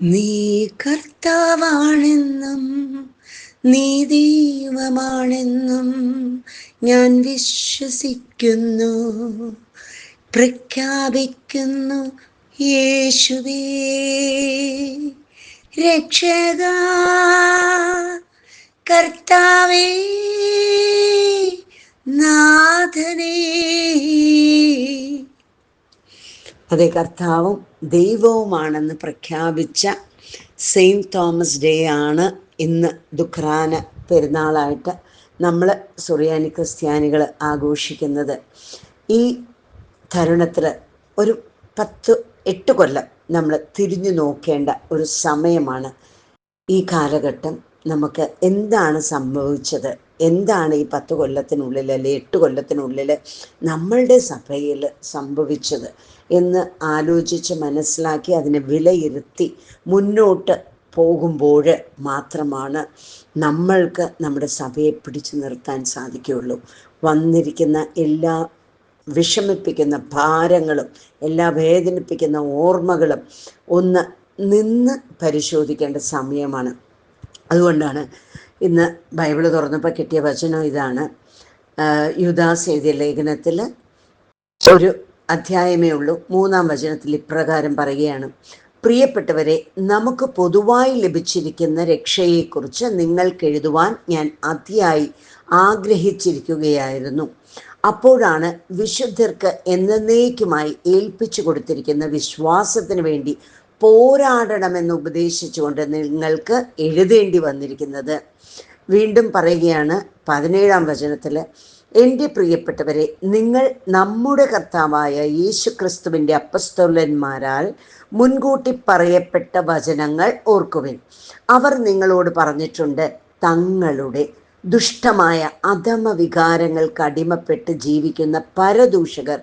നീ കർത്താവാണെന്നും നീ ദൈവമാണെന്നും ഞാൻ വിശ്വസിക്കുന്നു, പ്രഖ്യാപിക്കുന്നു. യേശുവേ രക്ഷക, കർത്താവേ നാഥനേ. അതെ, കർത്താവും ദൈവവുമാണെന്ന് പ്രഖ്യാപിച്ച സെയിൻറ്റ് തോമസ് ഡേ ആണ് ഇന്ന് ദുഃഖറാന പെരുന്നാളായിട്ട് നമ്മൾ സുറിയാനി ക്രിസ്ത്യാനികൾ ആഘോഷിക്കുന്നത്. ഈ തരുണത്തിൽ ഒരു 8 കൊല്ലം നമ്മൾ തിരിഞ്ഞു നോക്കേണ്ട ഒരു സമയമാണ്. ഈ കാലഘട്ടം നമുക്ക് എന്താണ് സംഭവിച്ചത്, എന്താണ് ഈ 10 കൊല്ലത്തിനുള്ളിൽ അല്ലെ 8 കൊല്ലത്തിനുള്ളിൽ നമ്മളുടെ സഭയിൽ സംഭവിച്ചത് എന്ന് ആലോചിച്ച് മനസ്സിലാക്കി അതിനെ വിലയിരുത്തി മുന്നോട്ട് പോകുമ്പോൾ മാത്രമാണ് നമ്മൾക്ക് നമ്മുടെ സഭയെ പിടിച്ചു നിർത്താൻ സാധിക്കുകയുള്ളൂ. വന്നിരിക്കുന്ന എല്ലാ വിഷമിപ്പിക്കുന്ന ഭാരങ്ങളും എല്ലാ വേദനിപ്പിക്കുന്ന ഓർമ്മകളും ഒന്ന് നിന്ന് പരിശോധിക്കേണ്ട സമയമാണ്. അതുകൊണ്ടാണ് ഇന്ന് ബൈബിള് തുറന്നപ്പോൾ കിട്ടിയ വചനം ഇതാണ്. യൂദാസ് എഴുതിയ ലേഖനത്തിൽ ഒരു അധ്യായമേ ഉള്ളൂ, 3-ാം വചനത്തിൽ ഇപ്രകാരം പറയുകയാണ്: പ്രിയപ്പെട്ടവരെ, നമുക്ക് പൊതുവായി ലഭിച്ചിരിക്കുന്ന രക്ഷയെക്കുറിച്ച് നിങ്ങൾക്കെഴുതുവാൻ ഞാൻ അതിയായി ആഗ്രഹിച്ചിരിക്കുകയായിരുന്നു. അപ്പോഴാണ് വിശുദ്ധർക്ക് എന്നേക്കുമായി ഏൽപ്പിച്ചു കൊടുത്തിരിക്കുന്ന വിശ്വാസത്തിന് വേണ്ടി പോരാടണമെന്ന് ഉപദേശിച്ചുകൊണ്ട് നിങ്ങൾക്ക് എഴുതേണ്ടി വന്നിരിക്കുന്നത്. വീണ്ടും പറയുകയാണ് 17-ാം വചനത്തിൽ: എൻ്റെ പ്രിയപ്പെട്ടവരെ, നിങ്ങൾ നമ്മുടെ കർത്താവായ യേശു ക്രിസ്തുവിൻ്റെ അപ്പസ്തോലന്മാരാൽ മുൻകൂട്ടി പറയപ്പെട്ട വചനങ്ങൾ ഓർക്കുവിൻ. അവർ നിങ്ങളോട് പറഞ്ഞിട്ടുണ്ട്, തങ്ങളുടെ ദുഷ്ടമായ അധമ വികാരങ്ങൾക്ക് അടിമപ്പെട്ട് ജീവിക്കുന്ന പരദൂഷകർ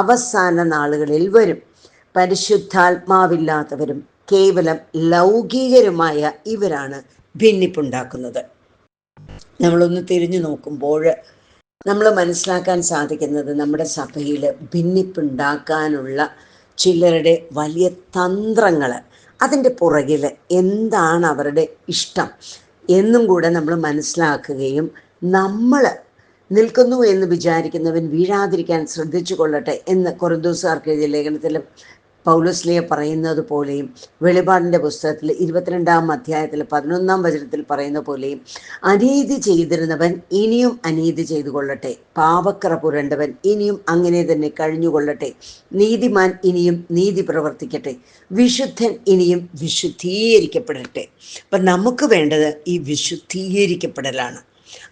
അവസാന നാളുകളിൽ വരും. പരിശുദ്ധാത്മാവില്ലാത്തവരും കേവലം ലൗകികരുമായ ഇവരാണ് ഭിന്നിപ്പുണ്ടാക്കുന്നത്. നമ്മളൊന്ന് തിരിഞ്ഞു നോക്കുമ്പോൾ നമ്മൾ മനസ്സിലാക്കാൻ സാധിക്കുന്നത്, നമ്മുടെ സഭയിൽ ഭിന്നിപ്പുണ്ടാക്കാനുള്ള ചിലരുടെ വലിയ തന്ത്രങ്ങൾ, അതിൻ്റെ പുറകിൽ എന്താണ് അവരുടെ ഇഷ്ടം എന്നും കൂടെ നമ്മൾ മനസ്സിലാക്കുകയും, നമ്മൾ നിൽക്കുന്നു എന്ന് വിചാരിക്കുന്നവൻ വീഴാതിരിക്കാൻ ശ്രദ്ധിച്ചു കൊള്ളട്ടെ എന്ന് കൊരിന്തോസുകാർക്ക് എഴുതിയ ലേഖനത്തിൽ പൗലോസ്ലീഹ പറയുന്നത് പോലെയും, വെളിപാടിൻ്റെ പുസ്തകത്തിൽ 22-ാം അധ്യായത്തിൽ 11-ാം വചനത്തിൽ പറയുന്ന പോലെയും, അനീതി ചെയ്തിരുന്നവൻ ഇനിയും അനീതി ചെയ്തു കൊള്ളട്ടെ, പാപക്കറ പുരണ്ടവൻ ഇനിയും അങ്ങനെ തന്നെ കഴിഞ്ഞുകൊള്ളട്ടെ, നീതിമാൻ ഇനിയും നീതി പ്രവർത്തിക്കട്ടെ, വിശുദ്ധൻ ഇനിയും വിശുദ്ധീകരിക്കപ്പെടട്ടെ. അപ്പം നമുക്ക് വേണ്ടത് ഈ വിശുദ്ധീകരിക്കപ്പെടലാണ്.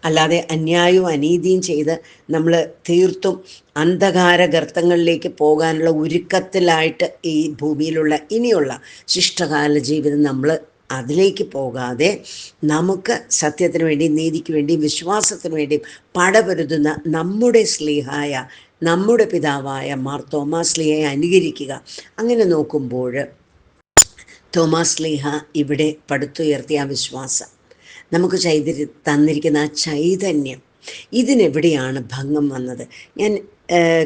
അല്ലാതെ അന്യായവും അനീതിയും ചെയ്ത് നമ്മൾ തീർത്തും അന്ധകാര ഗർത്തങ്ങളിലേക്ക് പോകാനുള്ള ഒരുക്കത്തിലായിട്ട് ഈ ഭൂമിയിലുള്ള ഇനിയുള്ള ശിഷ്ടകാല ജീവിതം നമ്മൾ അതിലേക്ക് പോകാതെ, നമുക്ക് സത്യത്തിന് വേണ്ടി, നീതിക്ക് വേണ്ടി, വിശ്വാസത്തിന് വേണ്ടി പടപൊരുതുന്ന നമ്മുടെ സ്ലീഹായ, നമ്മുടെ പിതാവായ മാർ തോമാസ് സ്ലീഹയെ അനുകരിക്കുക. അങ്ങനെ നോക്കുമ്പോൾ തോമാസ് സ്ലീഹ ഇവിടെ പടുത്തുയർത്തിയ ആ വിശ്വാസം, നമുക്ക് തന്നിരിക്കുന്ന ആ ചൈതന്യം, ഇതിനെവിടെയാണ് ഭംഗം വന്നത്? ഞാൻ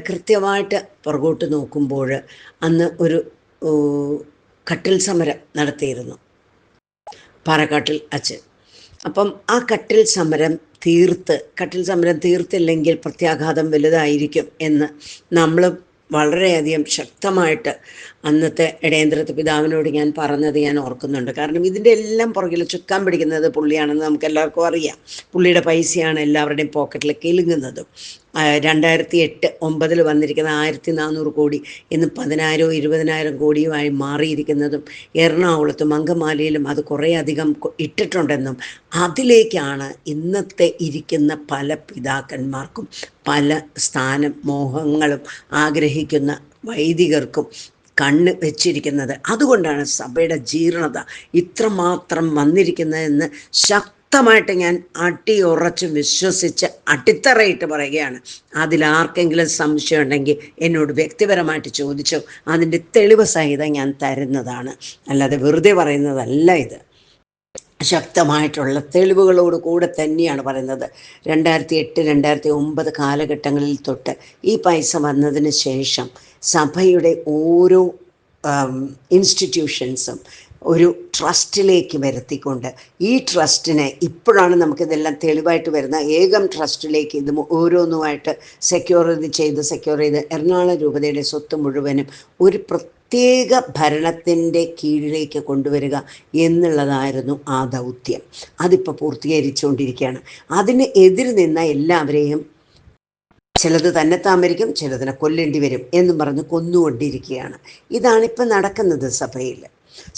കൃത്യമായിട്ട് പുറകോട്ട് നോക്കുമ്പോൾ അന്ന് ഒരു കട്ടിൽ സമരം നടത്തിയിരുന്നു പാറക്കാട്ടിൽ അച്ഛൻ. അപ്പം ആ കട്ടിൽ സമരം തീർത്തില്ലെങ്കിൽ പ്രത്യാഘാതം വലുതായിരിക്കും എന്ന് നമ്മൾ വളരെയധികം ശക്തമായിട്ട് അന്നത്തെ ഇടയേന്ദ്രത്ത് പിതാവിനോട് ഞാൻ പറഞ്ഞത് ഞാൻ ഓർക്കുന്നുണ്ട്. കാരണം ഇതിൻ്റെ എല്ലാം പുറകിൽ ചുക്കാൻ പിടിക്കുന്നത് പുള്ളിയാണെന്ന് നമുക്ക് എല്ലാവർക്കും അറിയാം. പുള്ളിയുടെ പൈസയാണ് എല്ലാവരുടെയും പോക്കറ്റിൽ കിലുങ്ങുന്നതും. 2008-9 വന്നിരിക്കുന്ന 1400 കോടി ഇന്ന് 10,000-20,000 കോടിയുമായി മാറിയിരിക്കുന്നതും, എറണാകുളത്തും അങ്കമാലിയിലും അത് കുറേ അധികം ഇട്ടിട്ടുണ്ടെന്നും, അതിലേക്കാണ് ഇന്നത്തെ ഇരിക്കുന്ന പല പിതാക്കന്മാർക്കും പല സ്ഥാനം മോഹങ്ങളും ആഗ്രഹിക്കുന്ന വൈദികർക്കും കണ്ണ് വെച്ചിരിക്കുന്നത്. അതുകൊണ്ടാണ് സഭയുടെ ജീർണത ഇത്രമാത്രം വന്നിരിക്കുന്നതെന്ന് ശക്തമായിട്ട് ഞാൻ അടിയുറച്ച് വിശ്വസിച്ച് അടിത്തറയിട്ട് പറയുകയാണ്. അതിലാർക്കെങ്കിലും സംശയം ഉണ്ടെങ്കിൽ എന്നോട് വ്യക്തിപരമായിട്ട് ചോദിച്ചോ, അതിൻ്റെ തെളിവ് സഹിതം ഞാൻ തരുന്നതാണ്, അല്ലാതെ വെറുതെ പറയുന്നതല്ല ഇത്. ശക്തമായിട്ടുള്ള തെളിവുകളോട് കൂടെ തന്നെയാണ് പറയുന്നത്. 2008-2009 കാലഘട്ടങ്ങളിൽ തൊട്ട് ഈ പൈസ വന്നതിന് ശേഷം സഭയുടെ ഓരോ ഇൻസ്റ്റിറ്റ്യൂഷൻസും ഒരു ട്രസ്റ്റിലേക്ക് വരുത്തിക്കൊണ്ട് ഈ ട്രസ്റ്റിനെ ഇപ്പോഴാണ് നമുക്കിതെല്ലാം തെളിവായിട്ട് വരുന്ന ഏകം ട്രസ്റ്റിലേക്ക് ഇത് ഓരോന്നുമായിട്ട് സെക്യൂർ ചെയ്ത് എറണാകുളം രൂപതയുടെ സ്വത്ത് മുഴുവനും ഒരു പ്രത്യേക ഭരണത്തിൻ്റെ കീഴിലേക്ക് കൊണ്ടുവരിക എന്നുള്ളതായിരുന്നു ആ ദൗത്യം. അതിപ്പോൾ പൂർത്തീകരിച്ചുകൊണ്ടിരിക്കുകയാണ്. അതിന് എതിര് നിന്ന എല്ലാവരെയും ചിലത് തന്നെത്താൻ മരിക്കും, ചിലതിനെ കൊല്ലേണ്ടി വരും എന്നും പറഞ്ഞ് കൊന്നുകൊണ്ടിരിക്കുകയാണ്. ഇതാണിപ്പോൾ നടക്കുന്നത് സഭയിൽ.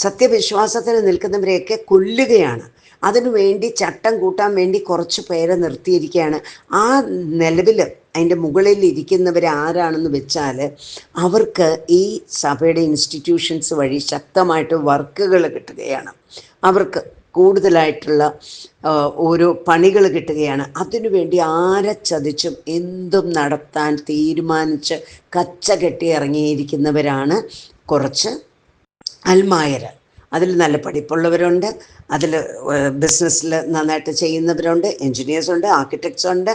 സത്യവിശ്വാസത്തിന് നിൽക്കുന്നവരെയൊക്കെ കൊല്ലുകയാണ്. അതിനുവേണ്ടി ചട്ടം കൂട്ടാൻ വേണ്ടി കുറച്ച് പേരെ നിർത്തിയിരിക്കുകയാണ്. ആ നിലവിൽ അതിൻ്റെ മുകളിൽ ഇരിക്കുന്നവർ ആരാണെന്ന് വെച്ചാൽ അവർക്ക് ഈ സഭയുടെ ഇൻസ്റ്റിറ്റ്യൂഷൻസ് വഴി ശക്തമായിട്ട് വർക്കുകൾ കിട്ടുകയാണ്. അവർക്ക് കൂടുതലായിട്ടുള്ള ഓരോ പണികൾ കിട്ടുകയാണ്. അതിനുവേണ്ടി ആരെ ചതിച്ചും എന്തും നടത്താൻ തീരുമാനിച്ച് കച്ച കെട്ടി ഇറങ്ങിയിരിക്കുന്നവരാണ് കുറച്ച് അൽമായർ. അതിൽ നല്ല പഠിപ്പുള്ളവരുണ്ട്, അതിൽ ബിസിനസ്സിൽ നന്നായിട്ട് ചെയ്യുന്നവരുണ്ട്, എൻജിനീയേഴ്സ് ഉണ്ട്, ആർക്കിടെക്ട്സ് ഉണ്ട്,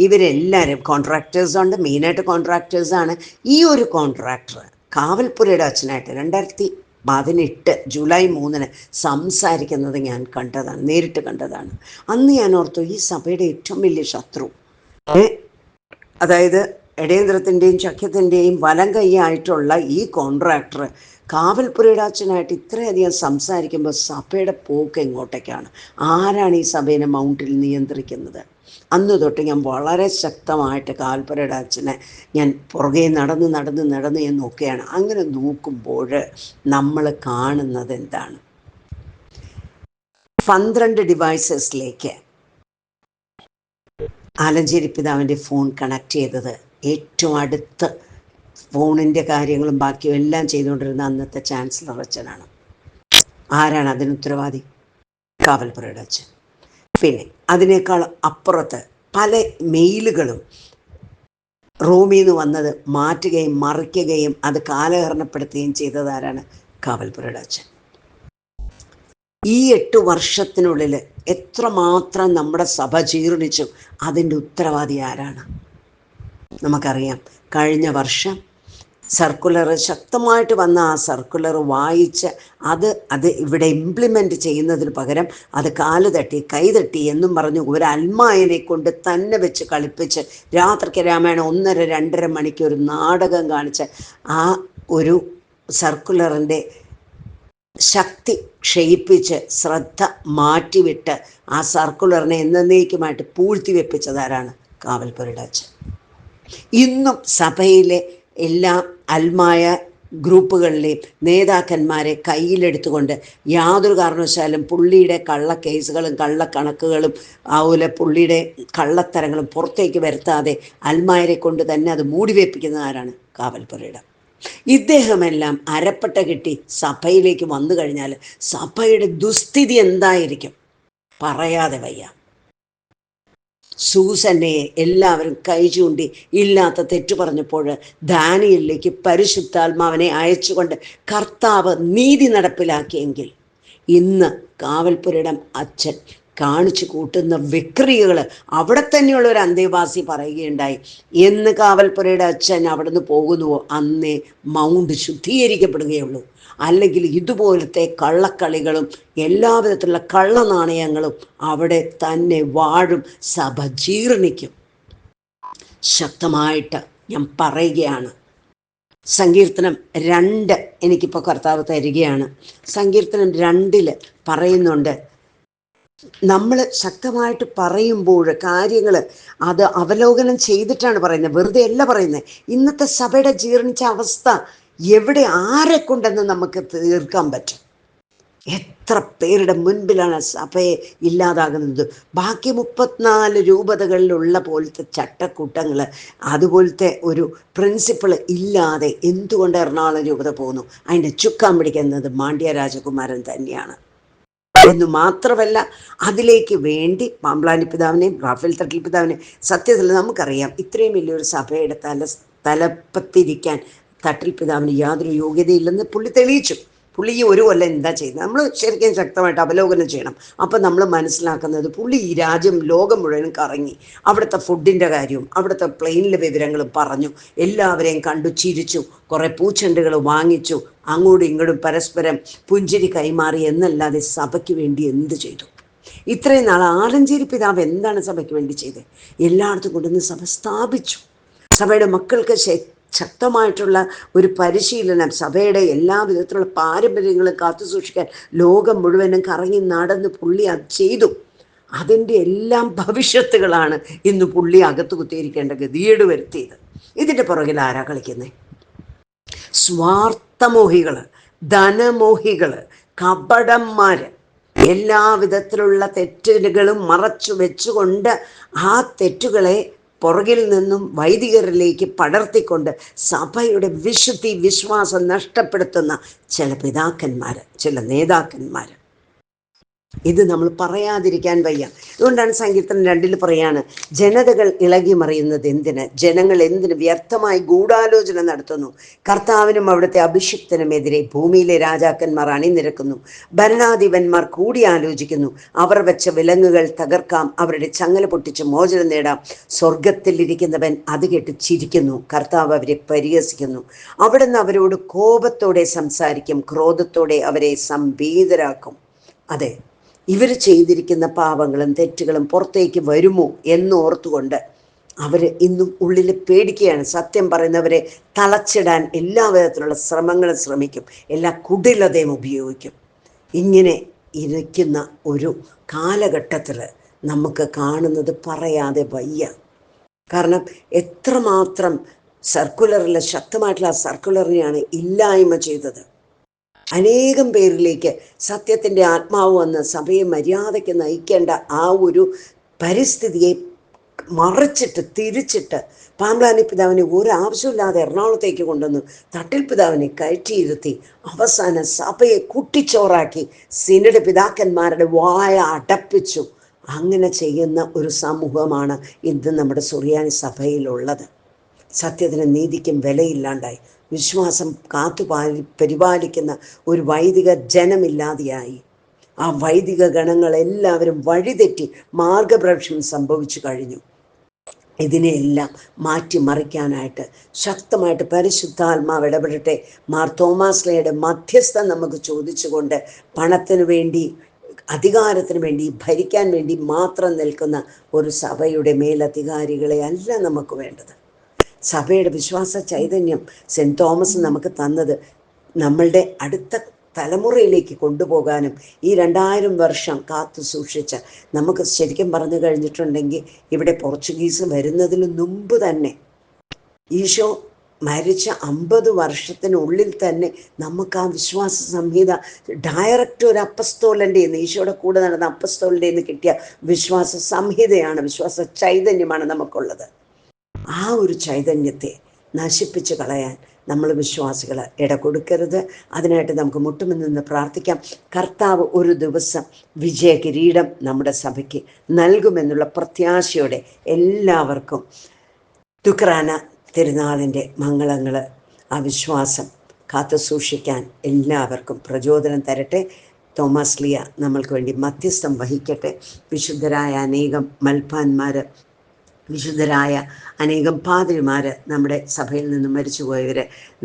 ഇവരെല്ലാവരും കോൺട്രാക്ടേഴ്സുണ്ട്. മെയിനായിട്ട് കോൺട്രാക്ടേഴ്സാണ്. ഈ ഒരു കോൺട്രാക്ടർ കാവൽപുരയുടെ അച്ഛനായിട്ട് 2018 ജൂലൈ 3 സംസാരിക്കുന്നത് ഞാൻ കണ്ടതാണ്, നേരിട്ട് കണ്ടതാണ്. അന്ന് ഞാൻ ഓർത്തു, ഈ സഭയുടെ ഏറ്റവും വലിയ ശത്രു, അതായത് എടേന്ദ്രത്തിൻ്റെയും ചക്യത്തിൻ്റെയും വലം കൈയായിട്ടുള്ള ഈ കോൺട്രാക്ടർ കാവൽപുരയുടെ അച്ഛനായിട്ട് ഇത്രയധികം സംസാരിക്കുമ്പോൾ സഭയുടെ പോക്ക് എങ്ങോട്ടേക്കാണ്? ആരാണ് ഈ സഭയെ മൗണ്ടിൽ നിയന്ത്രിക്കുന്നത്? അന്ന് തൊട്ട് ഞാൻ വളരെ ശക്തമായിട്ട് കാവൽപുരയുടെ അച്ഛനെ ഞാൻ പുറകെ നടന്ന് ഞാൻ നോക്കുകയാണ്. അങ്ങനെ നോക്കുമ്പോൾ നമ്മൾ കാണുന്നത് എന്താണ്? 12 ഡിവൈസസിലേക്ക് ആലഞ്ചേരി പിതാവിൻ്റെ ഫോൺ കണക്ട് ചെയ്തത് ഏറ്റവും അടുത്ത് ഫോണിൻ്റെ കാര്യങ്ങളും ബാക്കിയും എല്ലാം ചെയ്തുകൊണ്ടിരുന്ന അന്നത്തെ ചാൻസലർ അച്ഛനാണ്. ആരാണ് അതിന് ഉത്തരവാദി? കാവൽപുരയുടെ അച്ഛൻ. പിന്നെ അതിനേക്കാൾ അപ്പുറത്ത് പല മെയിലുകളും റോമിൽ നിന്ന് വന്നത് മാറ്റുകയും മറിക്കുകയും അത് കാലഹരണപ്പെടുത്തുകയും ചെയ്തതാരാണ്? കാവൽപുരയുടെ അച്ഛൻ. ഈ 8 വർഷത്തിനുള്ളിൽ എത്രമാത്രം നമ്മുടെ സഭ ജീർണിച്ചു, അതിൻ്റെ ഉത്തരവാദി ആരാണ്? നമുക്കറിയാം. കഴിഞ്ഞ വർഷം സർക്കുലർ ശക്തമായിട്ട് വന്ന ആ സർക്കുലർ വായിച്ച് അത് ഇവിടെ ഇംപ്ലിമെൻ്റ് ചെയ്യുന്നതിന് പകരം അത് കാല് തട്ടി കൈ തട്ടി എന്നും പറഞ്ഞ് ഒരു അൽമായനെ കൊണ്ട് തന്നെ വെച്ച് കളിപ്പിച്ച് രാത്രിക്ക് രാമായണം 1.5-2.5 മണിക്കൂർ നാടകം കാണിച്ച് ആ ഒരു സർക്കുലറിൻ്റെ ശക്തി ക്ഷയിപ്പിച്ച് ശ്രദ്ധ മാറ്റിവിട്ട് ആ സർക്കുലറിനെ എന്നേക്കുമായിട്ട് പൂഴ്ത്തിവെപ്പിച്ചതാരാണ്? കാവൽപുരയുടെ അച്ഛൻ. ഇന്നും സഭയിലെ എല്ലാ അൽമായ ഗ്രൂപ്പുകളിലെയും നേതാക്കന്മാരെ കയ്യിലെടുത്തുകൊണ്ട് യാതൊരു കാരണവശാലും പുള്ളിയുടെ കള്ള കേസുകളും കള്ളക്കണക്കുകളും അതുപോലെ പുള്ളിയുടെ കള്ളത്തരങ്ങളും പുറത്തേക്ക് വരുത്താതെ അൽമായരെ കൊണ്ട് തന്നെ അത് മൂടിവെപ്പിക്കുന്ന ആരാണ്? കാവൽപുരയുടെ. ഇദ്ദേഹമെല്ലാം അരപ്പട്ട കിട്ടി സഭയിലേക്ക് വന്നു കഴിഞ്ഞാൽ സഭയുടെ ദുസ്ഥിതി എന്തായിരിക്കും പറയാതെ വയ്യ. സൂസനെ എല്ലാവരും കൈ ചൂണ്ടി ഇല്ലാത്ത തെറ്റു പറഞ്ഞപ്പോൾ ദാനിയേലിലേക്ക് പരിശുദ്ധാത്മാവിനെ അയച്ചുകൊണ്ട് കർത്താവ് നീതി നടപ്പിലാക്കിയെങ്കിൽ ഇന്ന് കാവൽപുരയുടെ അച്ഛൻ കാണിച്ചു കൂട്ടുന്ന വിക്രിയകൾ അവിടെ തന്നെയുള്ള ഒരു അന്തേവാസി പറയുകയുണ്ടായി, എന്ന് കാവൽപുരയുടെ അച്ഛൻ അവിടെ നിന്ന് പോകുന്നുവോ അന്നേ മൗണ്ട് ശുദ്ധീകരിക്കപ്പെടുകയുള്ളൂ. അല്ലെങ്കിൽ ഇതുപോലത്തെ കള്ളക്കളികളും എല്ലാവിധത്തിലുള്ള കള്ളനാണയങ്ങളും അവിടെ തന്നെ വാഴും, സഭ ജീർണിക്കും. ശക്തമായിട്ട് ഞാൻ പറയുകയാണ്. സങ്കീർത്തനം 2 എനിക്കിപ്പോൾ കർത്താവ് തരികയാണ്. സങ്കീർത്തനം 2 പറയുന്നുണ്ട്, നമ്മൾ ശക്തമായിട്ട് പറയുമ്പോൾ കാര്യങ്ങൾ അത് അവലോകനം ചെയ്തിട്ടാണ് പറയുന്നത്, വെറുതെ അല്ല പറയുന്നത്. ഇന്നത്തെ സഭയുടെ ജീർണിച്ച അവസ്ഥ എവിടെ ആരെ കൊണ്ടെന്ന് നമുക്ക് തീർക്കാൻ പറ്റും? എത്ര പേരുടെ മുൻപിലാണ് സഭയെ ഇല്ലാതാകുന്നത്? ബാക്കി 34 രൂപതകളിലുള്ള പോലത്തെ ചട്ടക്കൂട്ടങ്ങൾ, അതുപോലത്തെ ഒരു പ്രിൻസിപ്പിൾ ഇല്ലാതെ എന്തുകൊണ്ട് എറണാകുളം രൂപത പോകുന്നു? അതിൻ്റെ ചുക്കാൻ പിടിക്കുന്നത് മാണ്ഡ്യ രാജകുമാരൻ തന്നെയാണ്. എന്ന് മാത്രമല്ല, അതിലേക്ക് വേണ്ടി പാമ്പ്ലാനി പിതാവിനെയും റാഫേൽ തട്ടിൽ പിതാവിനെയും സത്യത്തിൽ നമുക്കറിയാം, ഇത്രയും വലിയൊരു സഭയുടെ തലപ്പത്തിരിക്കാൻ തട്ടിൽ പിതാവിന് യാതൊരു യോഗ്യതയില്ലെന്ന് പുള്ളി തെളിയിച്ചു. പുള്ളി ഈ ഒരു കൊല്ലം എന്താ ചെയ്യുന്നത് നമ്മൾ ശരിക്കും ശക്തമായിട്ട് അവലോകനം ചെയ്യണം. അപ്പം നമ്മൾ മനസ്സിലാക്കുന്നത് പുള്ളി ഈ രാജ്യം ലോകം മുഴുവനും കറങ്ങി, അവിടുത്തെ ഫുഡിൻ്റെ കാര്യവും അവിടുത്തെ പ്ലെയിനിലെ വിവരങ്ങളും പറഞ്ഞു, എല്ലാവരെയും കണ്ടു ചിരിച്ചു, കുറേ പൂച്ചെണ്ടുകൾ വാങ്ങിച്ചു, അങ്ങോട്ടും ഇങ്ങോട്ടും പരസ്പരം പുഞ്ചിരി കൈമാറി എന്നല്ലാതെ സഭയ്ക്ക് വേണ്ടി എന്ത് ചെയ്തു? ഇത്രയും നാൾ ആലഞ്ചേരി പിതാവ് എന്താണ് സഭയ്ക്ക് വേണ്ടി ചെയ്തത്? എല്ലായിടത്തും കൊണ്ടുവന്ന് സഭ സ്ഥാപിച്ചു. സഭയുടെ മക്കൾക്ക് ശക്തമായിട്ടുള്ള ഒരു പരിശീലനം, സഭയുടെ എല്ലാ വിധത്തിലുള്ള പാരമ്പര്യങ്ങളും കാത്തു സൂക്ഷിക്കാൻ ലോകം മുഴുവനും കറങ്ങി നടന്ന് പുള്ളി അത് ചെയ്തു. അതിൻ്റെ എല്ലാം ഭവിഷ്യത്തുകളാണ് ഇന്ന് പുള്ളി അകത്ത് കുത്തിയിരിക്കേണ്ട ഗതികേട് വരുത്തിയത്. ഇതിൻ്റെ പുറകിൽ ആരാ കളിക്കുന്നത്? സ്വാർത്ഥമോഹികൾ, ധനമോഹികൾ, കപടന്മാർ, എല്ലാ വിധത്തിലുള്ള തെറ്റുകളും മറച്ചു വെച്ചുകൊണ്ട് ആ തെറ്റുകളെ പുറകിൽ നിന്നും വൈദികരിലേക്ക് പടർത്തിക്കൊണ്ട് സഭയുടെ വിശുദ്ധി വിശ്വാസം നഷ്ടപ്പെടുത്തുന്ന ചില പിതാക്കന്മാർ, ചില നേതാക്കന്മാർ. ഇത് നമ്മൾ പറയാതിരിക്കാൻ വയ്യ. അതുകൊണ്ടാണ് സങ്കീർത്തനം 2 പറയാണ്, ജനതകൾ ഇളകി മറിയുന്നത് എന്തിന്? ജനങ്ങൾ എന്തിന് വ്യർത്ഥമായി ഗൂഢാലോചന നടത്തുന്നു? കർത്താവിനും അവിടുത്തെ അഭിഷിക്തനുമെതിരെ ഭൂമിയിലെ രാജാക്കന്മാർ അണിനിരക്കുന്നു, ഭരണാധിപന്മാർ കൂടി ആലോചിക്കുന്നു. അവർ വെച്ച വിലങ്ങുകൾ തകർക്കാം, അവരുടെ ചങ്ങല പൊട്ടിച്ച് മോചനം നേടാം. സ്വർഗത്തിലിരിക്കുന്നവൻ അത് കേട്ട് ചിരിക്കുന്നു, കർത്താവ് അവരെ പരിഹസിക്കുന്നു. അവിടുന്ന് അവരോട് കോപത്തോടെ സംസാരിക്കും, ക്രോധത്തോടെ അവരെ സംഭീതരാക്കും. അതെ, ഇവർ ചെയ്തിരിക്കുന്ന പാപങ്ങളും തെറ്റുകളും പുറത്തേക്ക് വരുമോ എന്നോർത്തുകൊണ്ട് അവർ ഇന്നും ഉള്ളിൽ പേടിക്കുകയാണ്. സത്യം പറയുന്നവരെ തളച്ചിടാൻ എല്ലാ വിധത്തിലുള്ള ശ്രമങ്ങളും ശ്രമിക്കും, എല്ലാ കുടിലതയും ഉപയോഗിക്കും. ഇങ്ങനെ ഇരിക്കുന്ന ഒരു കാലഘട്ടത്തിൽ നമുക്ക് കാണുന്നത് പറയാതെ വയ്യ. കാരണം എത്രമാത്രം സർക്കുലറിൽ ശക്തമായിട്ടുള്ള ആ സർക്കുലറിനെയാണ് ഇല്ലായ്മ ചെയ്തത്. അനേകം പേരിലേക്ക് സത്യത്തിൻ്റെ ആത്മാവ് വന്ന് സഭയെ മര്യാദയ്ക്ക് നയിക്കേണ്ട ആ ഒരു പരിസ്ഥിതിയെ മറിച്ചിട്ട് തിരിച്ചിട്ട് പാമ്പ്ലാനി പിതാവിനെ ഒരാവശ്യമില്ലാതെ എറണാകുളത്തേക്ക് കൊണ്ടുവന്നു തട്ടിൽ പിതാവിനെ കയറ്റിയിരുത്തി അവസാനം സഭയെ കുട്ടിച്ചോറാക്കി സിനഡ് പിതാക്കന്മാരുടെ വായ അടപ്പിച്ചു. അങ്ങനെ ചെയ്യുന്ന ഒരു സമൂഹമാണ് ഇന്ന് നമ്മുടെ സുറിയാനി സഭയിലുള്ളത്. സത്യത്തിനും നീതിക്കും വിലയില്ലാണ്ടായി, വിശ്വാസം പരിപാലിക്കുന്ന ഒരു വൈദിക ജനമില്ലാതെയായി. ആ വൈദിക ഗണങ്ങളെല്ലാവരും വഴിതെറ്റി മാർഗഭ്രംശം സംഭവിച്ചു കഴിഞ്ഞു. ഇതിനെയെല്ലാം മാറ്റിമറിക്കാനായിട്ട് ശക്തമായിട്ട് പരിശുദ്ധാത്മാവ് ഇടപെടട്ടെ. മാർ തോമാസ് ലീഹയുടെ മധ്യസ്ഥം നമുക്ക് ചോദിച്ചുകൊണ്ട് പണത്തിന് വേണ്ടി, അധികാരത്തിന് വേണ്ടി, ഭരിക്കാൻ വേണ്ടി മാത്രം നിൽക്കുന്ന ഒരു സഭയുടെ മേലധികാരികളെ അല്ല നമുക്ക് വേണ്ടത്. സഭയുടെ വിശ്വാസ ചൈതന്യം സെൻറ്റ് തോമസ് നമുക്ക് തന്നത് നമ്മളുടെ അടുത്ത തലമുറയിലേക്ക് കൊണ്ടുപോകാനും ഈ 2000 വർഷം കാത്തു സൂക്ഷിച്ച, നമുക്ക് ശരിക്കും പറഞ്ഞു കഴിഞ്ഞിട്ടുണ്ടെങ്കിൽ ഇവിടെ പോർച്ചുഗീസ് വരുന്നതിന് മുമ്പ് തന്നെ ഈശോ മരിച്ച 50 വർഷത്തിനുള്ളിൽ തന്നെ നമുക്ക് ആ വിശ്വാസ സംഹിത ഡയറക്റ്റ് ഒരു അപ്പസ്തോലൻ്റെ ഈശോയുടെ കൂടെ നടന്ന അപ്പസ്തോലിൻ്റെ കിട്ടിയ വിശ്വാസ സംഹിതയാണ്, വിശ്വാസ ചൈതന്യമാണ് നമുക്കുള്ളത്. ആ ഒരു ചൈതന്യത്തെ നശിപ്പിച്ച് കളയാൻ നമ്മൾ വിശ്വാസികൾ ഇട കൊടുക്കരുത്. അതിനായിട്ട് നമുക്ക് മുട്ടുമെന്ന് പ്രാർത്ഥിക്കാം. കർത്താവ് ഒരു ദിവസം വിജയ കിരീടം നമ്മുടെ സഭയ്ക്ക് നൽകുമെന്നുള്ള പ്രത്യാശയോടെ എല്ലാവർക്കും ദുഃഖറാന തിരുനാളിൻ്റെ മംഗളങ്ങൾ, ആ വിശ്വാസം കാത്തു സൂക്ഷിക്കാൻ എല്ലാവർക്കും പ്രചോദനം തരട്ടെ. തോമസ് ലീഹ നമ്മൾക്ക് വേണ്ടി മധ്യസ്ഥം വഹിക്കട്ടെ. വിശുദ്ധരായ അനേകം മൽപ്പാന്മാർ, വിശുദ്ധരായ അനേകം പാതിരിമാർ നമ്മുടെ സഭയിൽ നിന്നും മരിച്ചുപോയവർ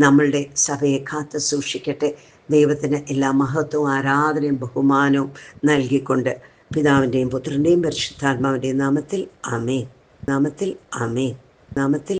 നമ്മളുടെ സഭയെ കാത്തു സൂക്ഷിക്കട്ടെ. ദൈവത്തിന് എല്ലാ മഹത്വവും ആരാധനയും ബഹുമാനവും നൽകിക്കൊണ്ട് പിതാവിൻ്റെയും പുത്രൻ്റെയും പരിശുദ്ധാത്മാവിൻ്റെയും നാമത്തിൽ ആമേൻ. നാമത്തിൽ ആമേൻ. നാമത്തിൽ